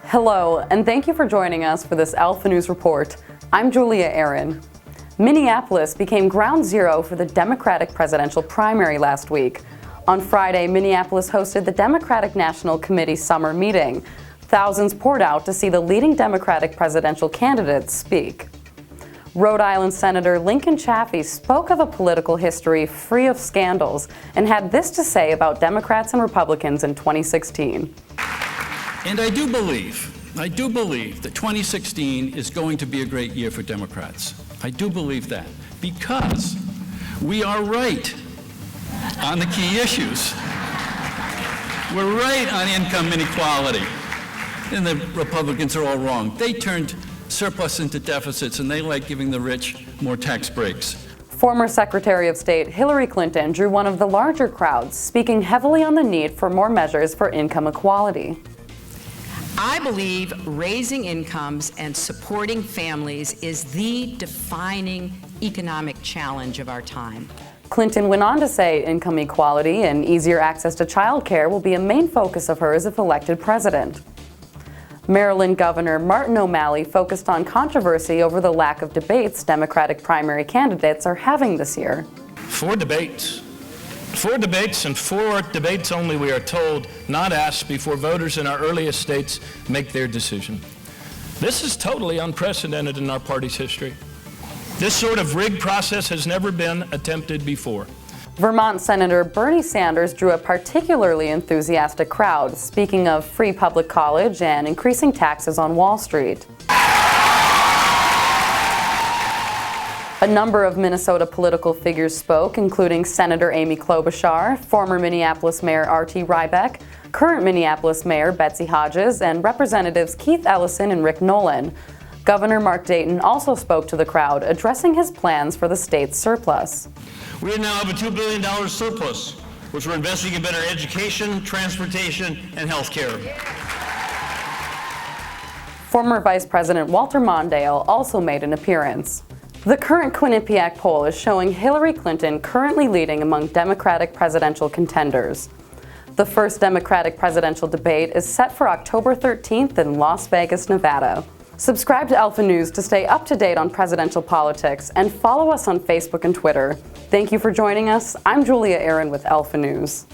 Hello, and thank you for joining us for this Alpha News Report. I'm Julia Aaron. Minneapolis became ground zero for the Democratic presidential primary last week. On Friday, Minneapolis hosted the Democratic National Committee summer meeting. Thousands poured out to see the leading Democratic presidential candidates speak. Rhode Island Senator Lincoln Chafee spoke of a political history free of scandals and had this to say about Democrats and Republicans in 2016. And I do believe that 2016 is going to be a great year for Democrats. I do believe that because we are right on the key issues. We're right on income inequality. And the Republicans are all wrong. They turned surplus into deficits, and they like giving the rich more tax breaks. Former Secretary of State Hillary Clinton drew one of the larger crowds, speaking heavily on the need for more measures for income equality. I believe raising incomes and supporting families is the defining economic challenge of our time. Clinton went on to say income equality and easier access to child care will be a main focus of hers if elected president. Maryland Governor Martin O'Malley focused on controversy over the lack of debates Democratic primary candidates are having this year. Four debates and four debates only, we are told, not asked before voters in our earliest states make their decision. This is totally unprecedented in our party's history. This sort of rigged process has never been attempted before. Vermont Senator Bernie Sanders drew a particularly enthusiastic crowd, speaking of free public college and increasing taxes on Wall Street. A number of Minnesota political figures spoke, including Senator Amy Klobuchar, former Minneapolis Mayor R.T. Rybeck, current Minneapolis Mayor Betsy Hodges, and Representatives Keith Ellison and Rick Nolan. Governor Mark Dayton also spoke to the crowd, addressing his plans for the state's surplus. We now have a $2 billion surplus, which we're investing in better education, transportation, and health care. Former Vice President Walter Mondale also made an appearance. The current Quinnipiac poll is showing Hillary Clinton currently leading among Democratic presidential contenders. The first Democratic presidential debate is set for October 13th in Las Vegas, Nevada. Subscribe to Alpha News to stay up to date on presidential politics and follow us on Facebook and Twitter. Thank you for joining us. I'm Julia Aaron with Alpha News.